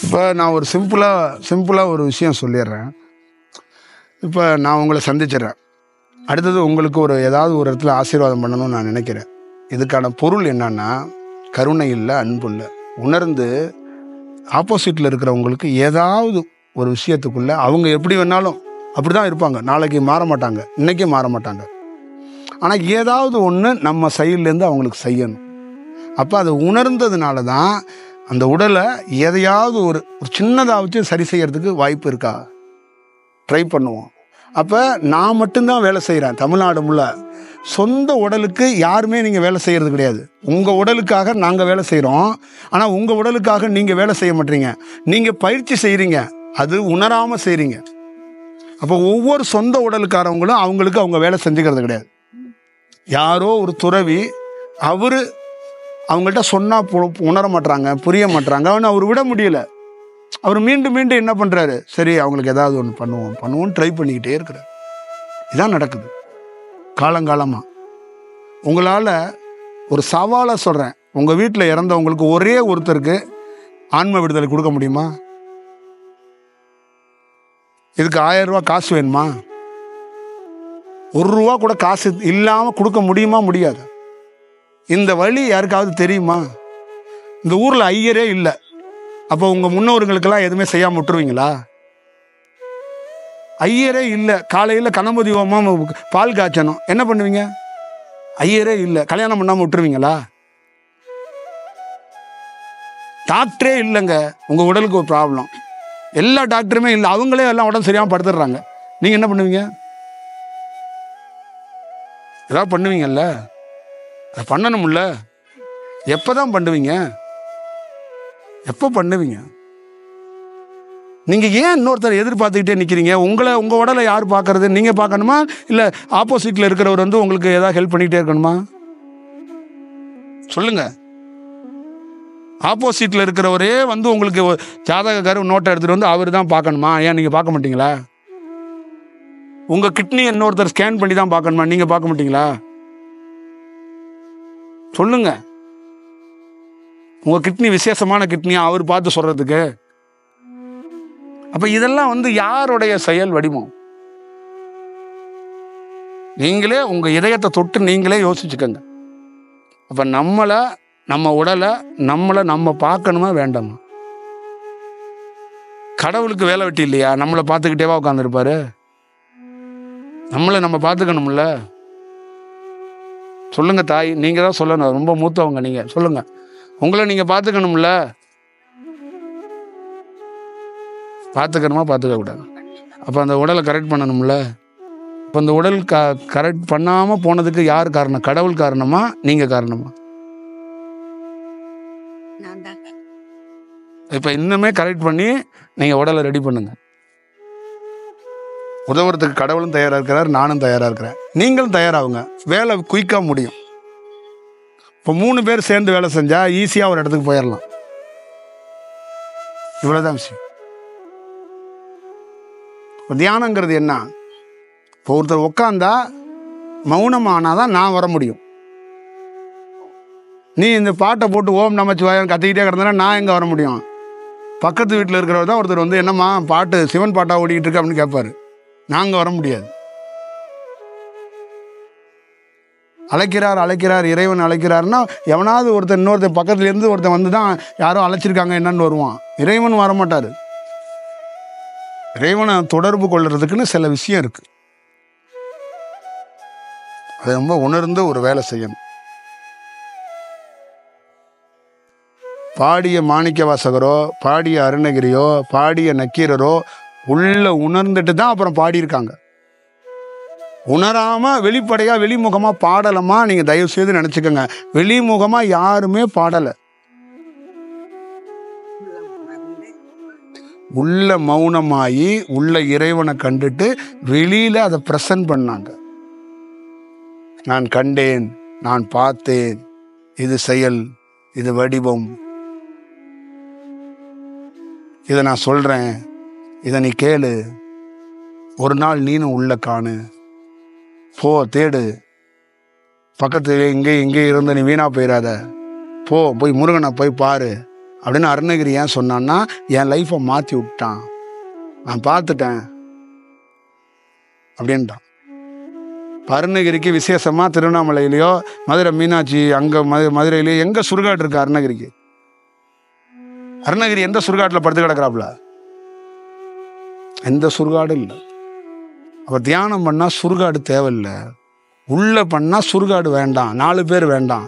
இப்போ நான் ஒரு சிம்பிளாக ஒரு விஷயம் சொல்லிடுறேன். இப்போ நான் உங்களை சந்திச்சிடுறேன். அடுத்தது உங்களுக்கு ஏதாவது ஒரு இடத்துல ஆசீர்வாதம் பண்ணணும்னு நான் நினைக்கிறேன். இதுக்கான பொருள் என்னன்னா, கருணை இல்லை, அன்பு இல்லை. உணர்ந்து ஆப்போசிட்டில் இருக்கிறவங்களுக்கு ஏதாவது ஒரு விஷயத்துக்குள்ள அவங்க எப்படி வேணாலும் அப்படி தான் இருப்பாங்க. நாளைக்கு மாற மாட்டாங்க, இன்றைக்கே மாற மாட்டாங்க. ஆனால் ஏதாவது ஒன்று நம்ம சைட்லேருந்து அவங்களுக்கு செய்யணும். அப்போ அதை உணர்ந்ததுனால தான் அந்த உடலை எதையாவது ஒரு சின்னதாக வச்சு சரி செய்யறதுக்கு வாய்ப்பு இருக்கா, ட்ரை பண்ணுவோம். அப்போ நான் மட்டும்தான் வேலை செய்கிறேன். தமிழ்நாடு முள்ள சொந்த உடலுக்கு யாருமே நீங்கள் வேலை செய்கிறது கிடையாது. உங்கள் உடலுக்காக நாங்கள் வேலை செய்கிறோம். ஆனால் உங்கள் உடலுக்காக நீங்கள் வேலை செய்ய மாட்டீங்க. நீங்கள் பயிற்சி செய்கிறீங்க, அது உணராமல் செய்கிறீங்க. அப்போ ஒவ்வொரு சொந்த உடலுக்காரவங்களும் அவங்களுக்கு அவங்க வேலை செஞ்சுக்கிறது கிடையாது. யாரோ ஒரு துறவி, அவர் அவங்கள்ட்ட சொன்னால் உணர மாட்டுறாங்க, புரிய மாட்டுறாங்க. அவனை அவர் விட முடியல. அவர் மீண்டும் மீண்டும் என்ன பண்ணுறாரு, சரி அவங்களுக்கு ஏதாவது ஒன்று பண்ணுவோன்னு ட்ரை பண்ணிக்கிட்டே இருக்கிறார். இதான் நடக்குது காலங்காலமாக. உங்களால் ஒரு சவாலாக சொல்கிறேன், உங்கள் வீட்டில் இறந்தவங்களுக்கு ஒரே ஒருத்தருக்கு ஆன்ம விடுதலை கொடுக்க முடியுமா? இதுக்கு 1000 ரூபா காசு வேணுமா? ₹1 கூட காசு இல்லாமல் கொடுக்க முடியுமா? முடியாது. இந்த வழி யாருக்காவது தெரியுமா? இந்த ஊரில் ஐயரே இல்லை. அப்போ உங்கள் முன்னோர்களுக்கெல்லாம் எதுவுமே செய்யாமல் விட்டுருவீங்களா? ஐயரே இல்லை. காலையில் கணபதி ஹோமம் பால் காய்ச்சணும், என்ன பண்ணுவீங்க? ஐயரே இல்லை, கல்யாணம் பண்ணாமல் விட்டுருவீங்களா? டாக்டரே இல்லைங்க, உங்கள் உடலுக்கு ஒரு ப்ராப்ளம், எல்லா டாக்டருமே இல்லை, அவங்களே எல்லாம் உடம்பு சரியாமல் படுத்துடுறாங்க. நீங்கள் என்ன பண்ணுவீங்க? ஏதாவது பண்ணுவீங்கல்ல? அதை பண்ணணும்ல. எப்போ தான் பண்ணுவீங்க? எப்போ பண்ணுவீங்க? நீங்கள் ஏன் இன்னொருத்தர் எதிர்பார்த்துக்கிட்டே நிற்கிறீங்க? உங்கள் உடலை யார் பார்க்கறது? நீங்கள் பார்க்கணுமா, இல்லை ஆப்போசிட்டில் இருக்கிறவர் உங்களுக்கு ஏதாவது ஹெல்ப் பண்ணிக்கிட்டே இருக்கணுமா? சொல்லுங்க. ஆப்போசிட்டில் இருக்கிறவரே உங்களுக்கு ஜாதகக்காரர் நோட்டை எடுத்துகிட்டு அவர் தான் பார்க்கணுமா? ஏன் நீங்கள் பார்க்க மாட்டீங்களா? உங்கள் கிட்னி இன்னொருத்தர் ஸ்கேன் பண்ணி தான் பார்க்கணுமா? நீங்கள் பார்க்க மாட்டீங்களா? சொல்லுங்க. உங்கள் கிட்னி விசேஷமான கிட்னியா அவர் பார்த்து சொல்கிறதுக்கு? அப்போ இதெல்லாம் யாருடைய செயல் வடிவம்? நீங்களே உங்கள் இதயத்தை தொட்டு நீங்களே யோசிச்சுக்கோங்க. அப்போ நம்ம உடலை நம்ம பார்க்கணுமா வேண்டாமா? கடவுளுக்கு வேலை வெட்டி இல்லையா? நம்மளை பார்த்துக்கிட்டேவா உட்காந்துருப்பாரு? நம்ம பார்த்துக்கணும்ல. சொல்லுங்க தாய், நீங்கள் தான் சொல்லணும், ரொம்ப மூத்தவங்க நீங்கள் சொல்லுங்க. உங்களை நீங்கள் பார்த்துக்கணும்ல. பார்த்துக்கணுமா, பார்த்துக்க கூடாது? அப்போ அந்த உடலை கரெக்ட் பண்ணணும்ல. இப்போ அந்த உடல் கரெக்ட் பண்ணாமல் போனதுக்கு யார் காரணம்? கடவுள் காரணமா, நீங்கள் காரணமா? இப்போ இன்னுமே கரெக்ட் பண்ணி நீங்கள் உடலை ரெடி பண்ணுங்க. உதவுறதுக்கு கடவுளும் தயாராக இருக்கிறார், நானும் தயாராக இருக்கிறேன். நீங்களும் தயாராகுங்க. வேலை குயிக்காக முடியும். இப்போ 3 பேர் சேர்ந்து வேலை செஞ்சால் ஈஸியாக ஒரு இடத்துக்கு போயிடலாம். இவ்வளோதான் விஷயம். இப்போ தியானங்கிறது என்ன? இப்போ ஒருத்தர் உட்காந்தா மௌனமானால் தான் நான் வர முடியும். நீ இந்த பாட்டை போட்டு ஓம் நமச்சிவாயம் கத்திக்கிட்டே கிடந்தனா நான் எங்கே வர முடியும்? பக்கத்து வீட்டில் இருக்கிறவர் தான் ஒருத்தர் என்னம்மா பாட்டு சிவன் பாட்டாக ஓடிக்கிட்டு இருக்கு அப்படின்னு கேட்பாரு. நாங்கள் வர முடியாது. அழைக்கிறார் இறைவன் அழைக்கிறாருன்னா எவனாவது ஒருத்தன் இன்னொருத்தன் பக்கத்துலேருந்து ஒருத்தன் வந்து தான் யாரோ அழைச்சிருக்காங்க என்னன்னு வருவான். இறைவன் வரமாட்டார். இறைவனை தொடர்பு கொள்றதுக்குன்னு சில விஷயம் இருக்கு. அதை ரொம்ப உணர்ந்து ஒரு வேலை செய்யணும். பாடிய மாணிக்க வாசகரோ, பாடிய அருணகிரியோ, பாடிய நக்கீரரோ உள்ள உணர்ந்துட்டு தான் அப்புறம் பாடியிருக்காங்க. உணராம வெளிப்படையா வெளிமுகமா பாடலமா நீங்க தயவு செய்து நினைச்சுக்கோங்க. வெளிமுகமா யாருமே பாடல. உள்ள மௌனமாயி உள்ள இறைவனை கண்டுட்டு வெளியில அதை பிரசன்ட் பண்ணாங்க. நான் கண்டேன், நான் பார்த்தேன், இது செயல், இது வடிவம், இதை நான் சொல்றேன், இதை நீ கேளு, ஒரு நாள் நீனும் உள்ள காணு, போ தேடு, பக்கத்துல இங்கே இருந்த நீ வீணா போயிடாத, போய் முருகனை போய் பாரு அப்படின்னு அருணகிரி ஏன் சொன்னான்னா, என் லைஃப்பை மாற்றி விட்டான், நான் பார்த்துட்டேன் அப்படின்ட்டான். அருணகிரிக்கு விசேஷமாக திருவண்ணாமலையிலையோ மதுரை மீனாட்சி அங்கே மதுரையிலையோ எங்கே சுடுகாடு இருக்கு அருணகிரிக்கு? அருணகிரி எந்த சுடுகாட்டில் படுத்து கிடக்கிறாப்புல? எந்த சுடுகாடும் இல்லை. அவர் தியானம் பண்ணால் சுடுகாடு தேவையில்லை. உள்ள பண்ணால் சுடுகாடு வேண்டாம், 4 பேர் வேண்டாம்,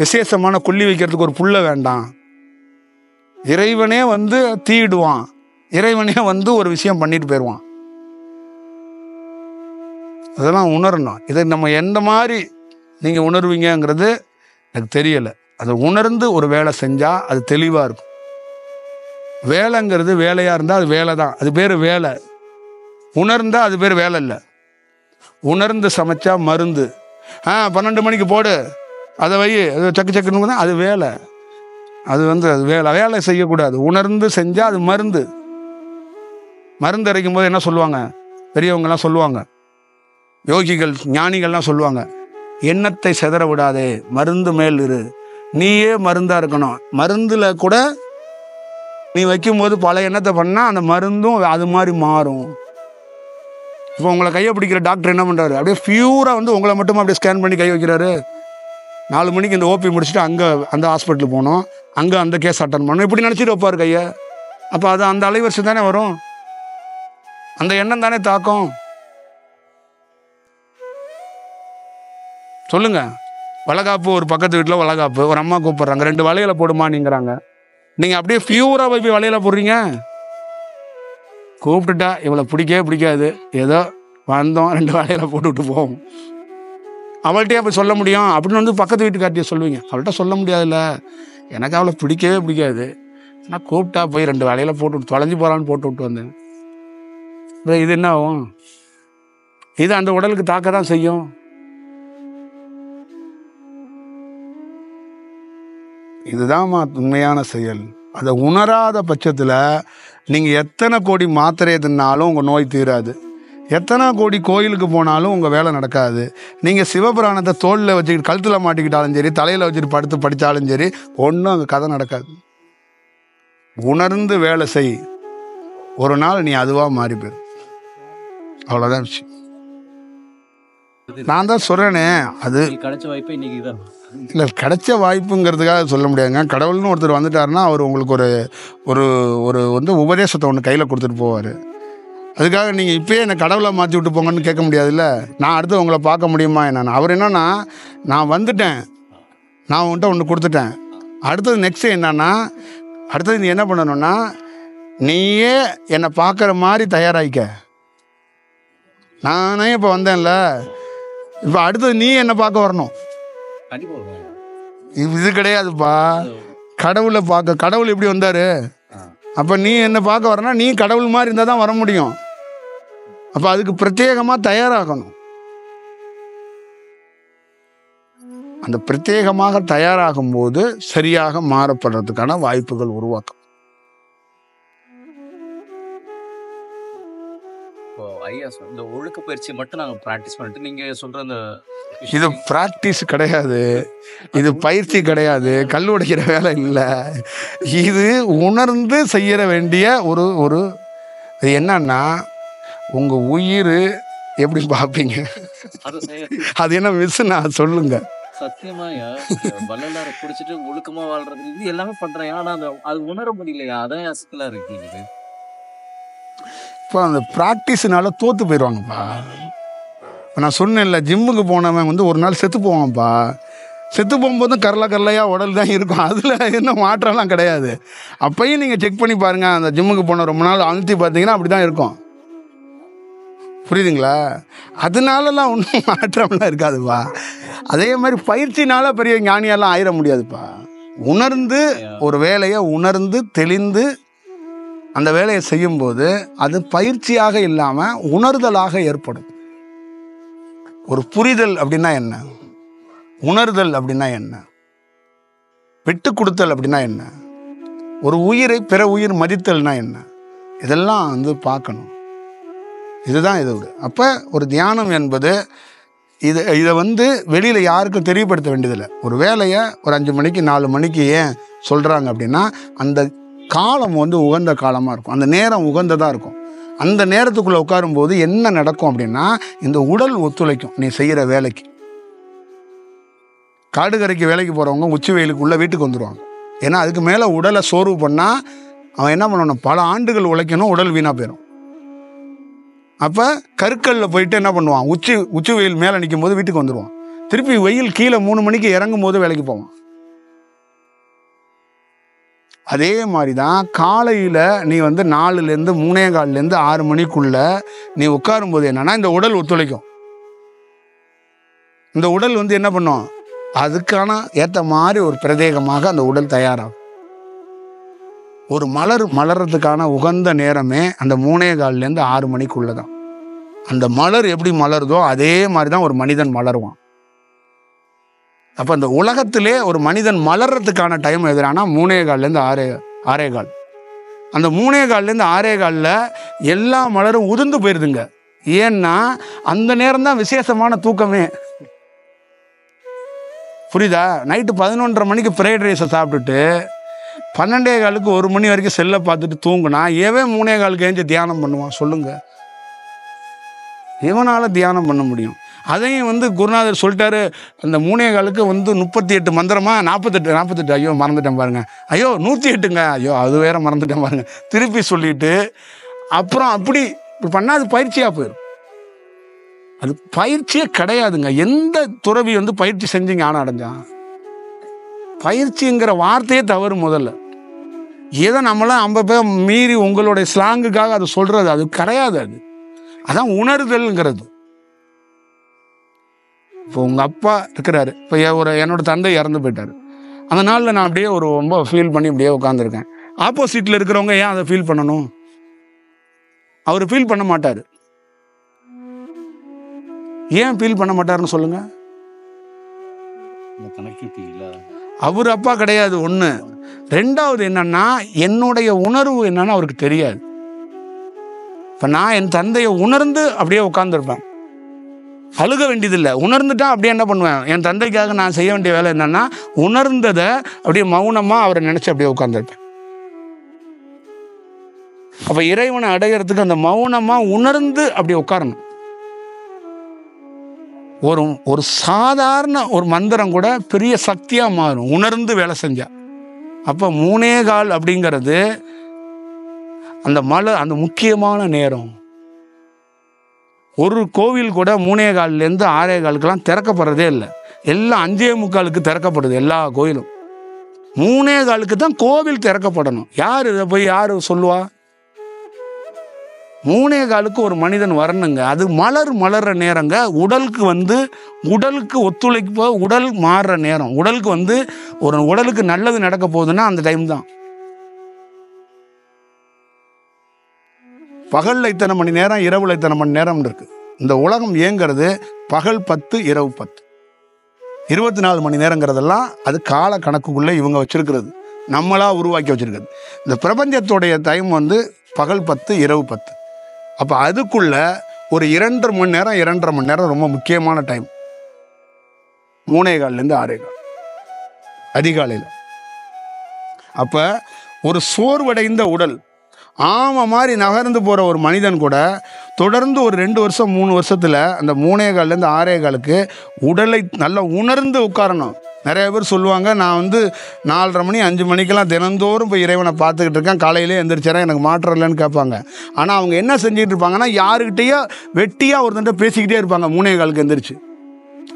விசேஷமான கொல்லி வைக்கிறதுக்கு ஒரு புள்ள வேண்டாம். இறைவனே வந்து தீடுவான், இறைவனே வந்து ஒரு விஷயம் பண்ணிட்டு போயிடுவான். அதெல்லாம் உணரணும். இதை நம்ம எந்த மாதிரி நீங்கள் உணர்வீங்கிறது எனக்கு தெரியலை. அதை உணர்ந்து ஒரு வேலை செஞ்சால் அது தெளிவாக இருக்கும். வேலைங்கிறது வேலையாக இருந்தால் அது வேலை தான், அது பேர் வேலை. உணர்ந்தால் அது பேர் வேலை இல்லை. உணர்ந்து சமைச்சா மருந்து. 12 மணிக்கு போடு, அதை வை, அது சக்குன்னு தான், அது வேலை. அது வந்து அது வேலை செய்யக்கூடாது. உணர்ந்து செஞ்சால் அது மருந்து. மருந்து அரைக்கும் போது என்ன சொல்லுவாங்க பெரியவங்கெல்லாம் சொல்லுவாங்க, யோகிகள் ஞானிகள்லாம் சொல்லுவாங்க, எண்ணத்தை சிதற விடாதே, மருந்து மேல் இரு, நீயே மருந்தாக இருக்கணும். மருந்தில் கூட நீ வைக்கும்போது பல எண்ணத்தை பண்ணால் அந்த மருந்தும் அது மாதிரி மாறும். இப்போ உங்களை கையை பிடிக்கிற டாக்டர் என்ன பண்ணுறாரு, அப்படியே பியூராக வந்து உங்களை மட்டும் அப்படியே ஸ்கேன் பண்ணி கை வைக்கிறாரு. 4 மணிக்கு இந்த ஓபி முடிச்சுட்டு அங்கே அந்த ஹாஸ்பிட்டலுக்கு போகணும், அங்கே அந்த கேஸ் அட்டன் பண்ணணும், இப்படி நினச்சிட்டு வைப்பார் கையை. அப்போ அது அந்த அலைவரிசை தானே வரும், அந்த எண்ணம் தானே தாக்கும். சொல்லுங்க. வளகாப்பு, ஒரு பக்கத்து வீட்டில் வளகாப்பு, ஒரு அம்மா கூப்பிட்றாங்க, 2 வளையலை போடுமா நீங்கிறாங்க. நீங்கள் அப்படியே பியூராக போய் வளையலை போடுறீங்க. கூப்பிட்டுட்டா இவளை பிடிக்கவே பிடிக்காது, ஏதோ வந்தோம் 2 வளையலை போட்டுவிட்டு போவோம். அவள்கிட்டயே அப்போ சொல்ல முடியும் அப்படின்னு வந்து பக்கத்து வீட்டுக்கார்ட்டியே சொல்லுவீங்க. அவள்கிட்ட சொல்ல முடியாதுல்ல, எனக்கு அவளை பிடிக்கவே பிடிக்காது, ஆனால் கூப்பிட்டா போய் 2 வளையலை போட்டு தொலைஞ்சு போகிறான்னு போட்டு விட்டு வந்தேன். இது என்ன ஆகும்? இது அந்த உடலுக்கு தாக்க தான் செய்யும். இதுதான் உண்மையான செயல். அதை உணராத பட்சத்தில் நீங்கள் எத்தனை கோடி மாத்திரையை தின்னாலும் உங்கள் நோய் தீராது, எத்தனை கோடி கோயிலுக்கு போனாலும் உங்கள் வேலை நடக்காது. நீங்கள் சிவபுராணத்தை தோளில் வச்சுக்கிட்டு கழுத்தில் மாட்டிக்கிட்டாலும் சரி, தலையில் வச்சுட்டு படுத்து படித்தாலும் சரி, ஒன்றும் அங்கே கதை நடக்காது. உணர்ந்து வேலை செய், ஒரு நாள் நீ அதுவாக மாறி போயிரு. அவ்வளோதான் விஷயம். நான் தான் சொல்கிறேனே, அது கிடைச்ச வாய்ப்பு இன்னைக்கு தான் இல்லை, கிடைச்ச வாய்ப்புங்கிறதுக்காக சொல்ல முடியாதுங்க. கடவுள்னு ஒருத்தர் வந்துட்டாருன்னா அவர் உங்களுக்கு ஒரு ஒரு ஒரு வந்து உபதேசத்தை ஒன்று கையில் கொடுத்துட்டு போவார். அதுக்காக நீங்கள் இப்போயே என்னை கடவுளை மாற்றி விட்டு போங்கன்னு கேட்க முடியாதுல்ல. நான் அடுத்து உங்களை பார்க்க முடியுமா என்னன்னு. அவர் என்னன்னா, நான் வந்துட்டேன், நான் உன்கிட்ட ஒன்று கொடுத்துட்டேன், அடுத்தது நெக்ஸ்ட்டு என்னன்னா, அடுத்தது நீ என்ன பண்ணணும்னா, நீயே என்னை பார்க்குற மாதிரி தயாராகிக்க. நானே இப்போ வந்தேன்ல, இப்போ அடுத்தது நீ என்னை பார்க்க வரணும். இது கிடையாதுப்பா, கடவுளை பார்க்க. கடவுள் எப்படி வந்தார்? அப்போ நீ என்ன பார்க்க வரனா, நீ கடவுள் மாதிரி இருந்தால் தான் வர முடியும். அப்போ அதுக்கு பிரத்யேகமாக தயாராகணும். அந்த பிரத்யேகமாக தயாராகும் போது சரியாக மாறப்படுறதுக்கான வாய்ப்புகள் உருவாக்கும். ஐயா, இந்த ஒழுக்க பயிற்சி மட்டும் நாங்கள் ப்ராக்டிஸ் பண்ணிட்டு நீங்கள் சொல்கிற அந்த இது ப்ராக்டிஸ் கிடையாது, இது பயிற்சி கிடையாது, கல் உடைக்கிற வேலை இல்லை. இது உணர்ந்து செய்ய வேண்டிய ஒரு ஒரு இது என்னன்னா, உங்கள் உயிர் எப்படி பார்ப்பீங்க, அது என்ன மிஸ்ஸுண்ணா சொல்லுங்க. சத்தியமாயா வள்ளலாரை பிடிச்சிட்டு ஒழுக்கமாக வாழ்றது இது எல்லாமே பண்ணுறேன், ஆனால் அது உணர முடியலையா, அதான் அசக்கலாக இருக்குது. இப்போ அந்த ப்ராக்டிஸ்னால தோற்று போயிடுவாங்கப்பா. இப்போ நான் சொன்னேன்ல, ஜிம்முக்கு போனவன் வந்து ஒரு நாள் செத்து போவான்ப்பா. செத்து போகும்போதும் கரலையாக உடல் தான் இருக்கும், அதில் என்ன மாற்றம்லாம் கிடையாது. அப்பையும் நீங்கள் செக் பண்ணி பாருங்கள், அந்த ஜிம்முக்கு போன ரொம்ப நாள் அழுத்தி பார்த்தீங்கன்னா அப்படி தான் இருக்கும். புரியுதுங்களா? அதனாலலாம் ஒன்றும் மாற்றம்லாம் இருக்காதுப்பா. அதே மாதிரி பயிற்சினால பெரிய ஞானியெல்லாம் ஆயிட முடியாதுப்பா. உணர்ந்து ஒரு வேலையை உணர்ந்து தெளிந்து அந்த வேலையை செய்யும்போது அது பயிற்சியாக இல்லாமல் உணர்தலாக ஏற்படும். ஒரு புரிதல் அப்படின்னா என்ன, உணர்தல் அப்படின்னா என்ன, விட்டு கொடுத்தல் அப்படின்னா என்ன, ஒரு உயிரை பிற உயிர் மதித்தல்னா என்ன, இதெல்லாம் வந்து பார்க்கணும். இதுதான் இதோடு. அப்போ ஒரு தியானம் என்பது இதை வந்து வெளியில் யாருக்கும் தெரியப்படுத்த வேண்டியதில்லை. ஒரு வேலையை ஒரு 5 மணிக்கு 4 மணிக்கு ஏன் சொல்கிறாங்க அப்படின்னா, அந்த காலம் வந்து உகந்த காலமாக இருக்கும், அந்த நேரம் உகந்ததாக இருக்கும். அந்த நேரத்துக்குள்ளே உட்காரும்போது என்ன நடக்கும் அப்படின்னா, இந்த உடல் ஒத்துழைக்கும் நீ செய்கிற வேலைக்கு. காடுகரைக்கு வேலைக்கு போகிறவங்க உச்சி வெயிலுக்குள்ளே வீட்டுக்கு வந்துடுவாங்க. ஏன்னா அதுக்கு மேலே உடலை சோர்வு பண்ணால் அவன் என்ன பண்ணணும், பல ஆண்டுகள் உழைக்கணும், உடல் வீணாக போயிடும். அப்போ கருக்கல்ல போயிட்டு என்ன பண்ணுவான், உச்சி வெயில் மேலே நிற்கும் போது வீட்டுக்கு வந்துடுவான். திருப்பி வெயில் கீழே 3 மணிக்கு இறங்கும் போது வேலைக்கு போவான். அதே மாதிரி தான் காலையில் நீ வந்து 4லேருந்து 3:15லேருந்து 6 மணிக்குள்ள நீ உட்காரும்போது என்னன்னா, இந்த உடல் ஒத்துழைக்கும். இந்த உடல் வந்து என்ன பண்ணும், அதுக்கான ஏற்ற மாதிரி ஒரு பிரத்யேகமாக அந்த உடல் தயாராகும். ஒரு மலர் மலர்றதுக்கான உகந்த நேரமே அந்த 3:15லேருந்து 6 மணிக்குள்ள தான். அந்த மலர் எப்படி மலருதோ அதே மாதிரி தான் ஒரு மனிதன் மலருவான். அப்போ அந்த உலகத்திலே ஒரு மனிதன் மலர்றதுக்கான டைம் எதுனா 3:15லேருந்து 6:15. அந்த 3:15லேருந்து 6:15 எல்லா மலரும் உதிர்ந்து போயிருதுங்க. ஏன்னா அந்த நேரம் தான் விசேஷமான தூக்கமே. புரியுதா? நைட்டு 11:30 மணிக்கு ஃப்ரைட் ரைஸை சாப்பிட்டுட்டு 12:15க்கு 1 மணி வரைக்கும் செல்லை பார்த்துட்டு தூங்குனா ஏன் 3:15க்கு ஏஞ்சி தியானம் பண்ணுவான் சொல்லுங்க? இவனால் தியானம் பண்ண முடியும். அதையும் வந்து குருநாதர் சொல்லிட்டாரு, அந்த 3:15க்கு வந்து 38 மந்திரமா 48 ஐயோ மறந்துட்டேன் பாருங்க, ஐயோ 108ங்க, ஐயோ அது வேற மறந்துட்டேன் பாருங்க, திருப்பி சொல்லிட்டு அப்புறம் அப்படி பண்ணால் அது பயிற்சியாக போயிடும். அது பயிற்சியே கிடையாதுங்க. எந்த துறவி வந்து பயிற்சி செஞ்சு ஞானம் அடைஞ்சான்? பயிற்சிங்கிற வார்த்தையே தவறு. முதல்ல ஏதோ நம்மளாம் 50 பேர் மீறி உங்களுடைய ஸ்லாங்குக்காக அது சொல்றது, அது கிடையாது. அதான் உணர்தல்ங்கிறது. இப்போ உங்கள் அப்பா இருக்கிறாரு, இப்போ என்னோட தந்தை இறந்து போயிட்டார். அந்த நாளில் நான் அப்படியே ரொம்ப ஃபீல் பண்ணி அப்படியே உட்காந்துருக்கேன். ஆப்போசிட்டில் இருக்கிறவங்க ஏன் அதை ஃபீல் பண்ணணும்? அவர் ஃபீல் பண்ண மாட்டார். ஏன் ஃபீல் பண்ண மாட்டாருன்னு சொல்லுங்க. அவர் அப்பா கிடையாது ஒன்று. 2வது என்னன்னா, என்னுடைய உணர்வு என்னன்னு அவருக்கு தெரியாது. இப்போ நான் என் தந்தையை உணர்ந்து அப்படியே உட்காந்துருப்பேன். அழுக வேண்டியதில்லை. உணர்ந்துட்டா அப்படியே என்ன பண்ணுவேன், என் தந்தைக்காக நான் செய்ய வேண்டிய வேலை என்னன்னா, உணர்ந்ததை அப்படியே மௌனமாக அவரை நினச்சி அப்படியே உட்காந்துருப்பேன். அப்போ இறைவனை அடைகிறதுக்கு அந்த மௌனமாக உணர்ந்து அப்படியே உட்காரணும். ஒரு சாதாரண ஒரு மந்திரம் கூட பெரிய சக்தியாக மாறும் உணர்ந்து வேலை செஞ்சா. அப்போ 3:15 அப்படிங்கிறது அந்த முக்கியமான நேரம். ஒரு கோவில் கூட 3:15லேருந்து 6:15க்கெல்லாம் திறக்கப்படுறதே இல்லை. எல்லாம் 5:45க்கு திறக்கப்படுது. எல்லா கோயிலும் 3:15க்கு தான் கோவில் திறக்கப்படணும். யார் இதை போய் யார் சொல்லுவா? 3:15க்கு ஒரு மனிதன் வரணுங்க. அது மலர்ற நேரங்க. உடலுக்கு ஒத்துழைப்பு, உடல் மாறுற நேரம். உடலுக்கு ஒரு உடலுக்கு நல்லது நடக்க போகுதுன்னா அந்த டைம் தான். பகலில் இத்தனை மணி நேரம், இரவுல இத்தனை மணி நேரம் இருக்கு. இந்த உலகம் இயங்கிறது பகல் 10 இரவு 10, 24 மணி நேரங்கிறதெல்லாம் அது கால கணக்குக்குள்ளே இவங்க வச்சிருக்கிறது, நம்மளா உருவாக்கி வச்சிருக்கிறது. இந்த பிரபஞ்சத்துடைய டைம் பகல் 10 இரவு 10. அப்போ அதுக்குள்ள ஒரு 2.5 மணி நேரம் ரொம்ப முக்கியமான டைம். 3:15லேருந்து 6:15 அதிகாலையில். அப்போ ஒரு சோர்வடைந்த உடல் ஆமை மாதிரி நகர்ந்து போகிற ஒரு மனிதன் கூட தொடர்ந்து ஒரு 2 வருஷம் 3 வருஷத்தில் அந்த 3:15லேருந்து 6:15க்கு உடலை நல்லா உணர்ந்து உட்காரணும். நிறைய பேர் சொல்லுவாங்க, நான் 4:30 மணி 5 மணிக்கெல்லாம் தினந்தோறும் போய் இறைவனை பார்த்துக்கிட்டு இருக்கேன், காலையிலே எந்திரிச்சேன், எனக்கு மாற்றம் இல்லைன்னு கேட்பாங்க. ஆனால் அவங்க என்ன செஞ்சுக்கிட்டு இருப்பாங்கன்னா, யாருக்கிட்டேயோ வெட்டியாக ஒருத்தன்ட்ட பேசிக்கிட்டே இருப்பாங்க 3:15க்கு எந்திரிச்சு.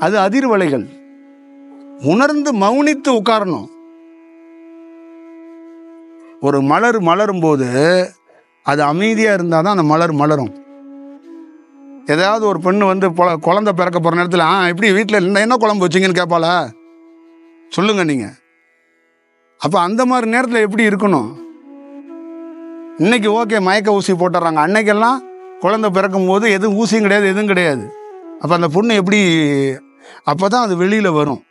அது அதிர்வலைகள். உணர்ந்து மௌனித்து உட்காரணும். ஒரு மலரும் போது அது அமைதியாக இருந்தால் தான் அந்த மலரும். ஏதாவது ஒரு பெண்ணு குழந்தை பிறக்க போகிற நேரத்தில் இப்படி வீட்டில் என்ன குழம்பு வச்சிங்கன்னு கேட்பாளா? சொல்லுங்க நீங்கள். அப்போ அந்த மாதிரி நேரத்தில் எப்படி இருக்கணும்? இன்னைக்கு ஓகே மயக்க ஊசி போட்டுறாங்க, அன்னைக்கெல்லாம் குழந்தை பிறக்கும் போது எதுவும் ஊசியும் கிடையாது, எதுவும் கிடையாது. அப்போ அந்த பொண்ணு எப்படி, அப்போ தான் அது வெளியில் வரும்.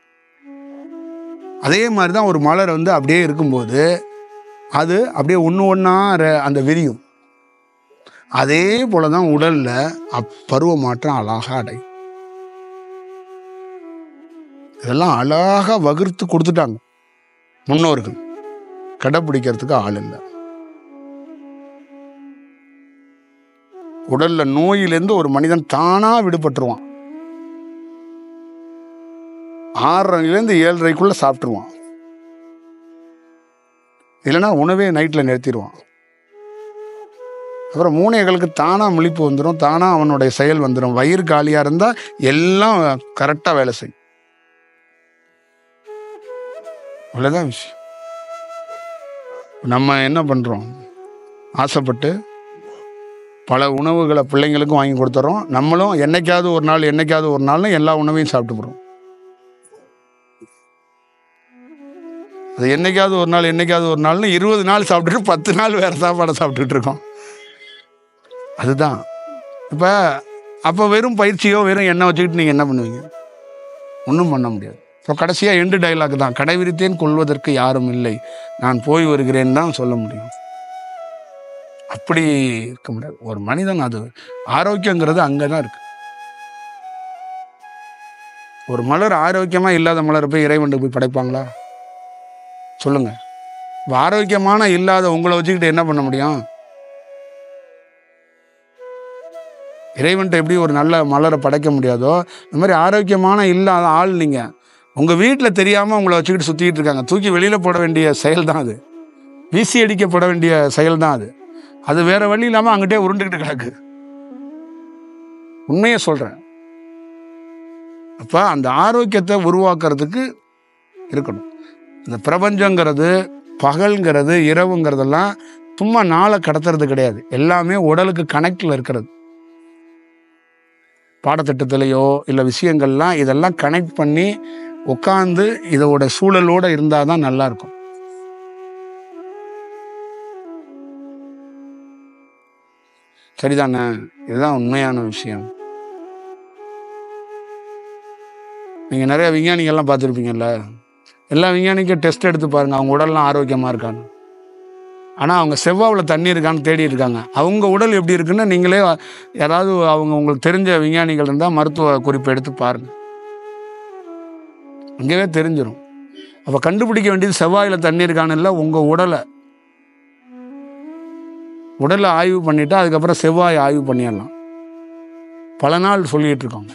அதே மாதிரி தான் ஒரு மலர் அப்படியே இருக்கும்போது அது அப்படியே ஒன்றா அந்த விரியும். அதே போல தான் உடலில் பருவ மாற்றம் அழகாக அடையும். இதெல்லாம் அழகாக வகுத்து கொடுத்துட்டாங்க முன்னோர்கள். கடைப்பிடிக்கிறதுக்கு ஆள் இல்லை. உடல்ல நோயிலிருந்து ஒரு மனிதன் தானா விடுபட்டுருவான். 6:30 7:30 சாப்பிட்டுருவான். இல்லைன்னா உணவே நைட்டில் நிறுத்திடுவான். அப்புறம் 3 தானா முழிப்பு வந்துடும், தானா அவனுடைய செயல் வந்துடும். வயிறு காலியாக இருந்தால் எல்லாம் கரெக்டாக வேலை செய்யும். அவ்வளோதான் விஷயம். நம்ம என்ன பண்ணுறோம்? ஆசைப்பட்டு பல உணவுகளை பிள்ளைங்களுக்கும் வாங்கி கொடுத்துறோம். நம்மளும் என்னைக்காவது ஒரு நாள்னு எல்லா உணவையும் சாப்பிட்டு போகிறோம். அது என்னைக்காவது ஒரு நாள்னு 20 நாள் சாப்பிட்டுட்டு 10 நாள் வேறு சாப்பாடை சாப்பிட்டுட்டு இருக்கோம். அதுதான். இப்போ அப்போ வெறும் பயிற்சியோ வெறும் எண்ணெய் வச்சுக்கிட்டு நீங்கள் என்ன பண்ணுவீங்க? ஒன்றும் பண்ண முடியாது. இப்போ கடைசியாக எண்டு டைலாக் தான், கடைவிரித்தேன் கொள்வதற்கு யாரும் இல்லை, நான் போய் வருகிறேன்னு தான் சொல்ல முடியும். அப்படி இருக்க முடியாது. ஒரு மனிதன் அது ஆரோக்கியங்கிறது அங்கே தான் இருக்கு. ஒரு மலர் ஆரோக்கியமாக இல்லாத மலரை போய் இறைவனுக்கு போய் படைப்பாங்களா? சொல்லுங்க. இப்போ ஆரோக்கியமான இல்லாத உங்களை வச்சுக்கிட்டு என்ன பண்ண முடியும்? இறைவன்ட்ட எப்படி ஒரு நல்ல மலரை படைக்க முடியாதோ, இந்த மாதிரி ஆரோக்கியமான இல்லாத ஆள் நீங்கள் உங்கள் வீட்டில் தெரியாமல் உங்களை வச்சுக்கிட்டு சுற்றிக்கிட்டு இருக்காங்க. தூக்கி வெளியில் போட வேண்டிய செயல் தான் அது. வீசி அடிக்கப்பட வேண்டிய செயல் தான் அது. அது வேற வழி இல்லாமல் அங்கிட்டே உருண்டுக்கிட்டு கிடக்கு. உண்மையை சொல்கிறேன். அப்போ அந்த ஆரோக்கியத்தை உருவாக்குறதுக்கு இருக்கணும். இந்த பிரபஞ்சங்கிறது, பகல்ங்கிறது, இரவுங்கிறதெல்லாம் சும்மா நாளை கடத்துறது கிடையாது. எல்லாமே உடலுக்கு கனெக்டில் இருக்கிறது. பாடத்திட்டத்திலையோ இல்லை விஷயங்கள்லாம் இதெல்லாம் கனெக்ட் பண்ணி உட்காந்து இதோட சூழலோடு இருந்தால் தான் நல்லாயிருக்கும். சரிதானே? இதுதான் உண்மையான விஷயம். நீங்கள் நிறைய விஞ்ஞானிகள்லாம் பார்த்துருப்பீங்கல்ல. எல்லா விஞ்ஞானிக்கும் டெஸ்ட் எடுத்து பாருங்கள், அவங்க உடல்லாம் ஆரோக்கியமாக இருக்கான்னு. ஆனால் அவங்க செவ்வாவில் தண்ணி இருக்கான்னு தேடி இருக்காங்க. அவங்க உடல் எப்படி இருக்குன்னு நீங்களே யாராவது உங்களுக்கு தெரிஞ்ச விஞ்ஞானிகள் இருந்தால் மருத்துவ குறிப்பை எடுத்து பாருங்கள், அங்கேயே தெரிஞ்சிடும். அப்போ கண்டுபிடிக்க வேண்டியது செவ்வாயில் தண்ணி இருக்கான்னு இல்லை, உங்கள் உடலை ஆய்வு பண்ணிவிட்டு அதுக்கப்புறம் செவ்வாயை ஆய்வு பண்ணிடலாம். பல நாள் சொல்லிகிட்டு இருக்கோங்க.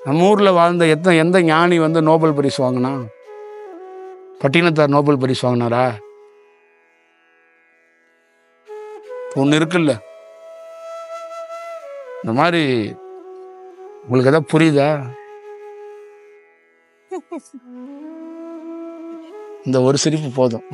நம்ம ஊரில் வாழ்ந்த எந்த ஞானி நோபல் பரிசு வாங்கினா? பட்டினத்தார் நோபல் பரிசு வாங்கினாரா? ஒன்று இருக்குல்ல. இந்த மாதிரி உங்களுக்கு எதாவது புரியுதா? இந்த ஒரு சிரிப்பு போதும்.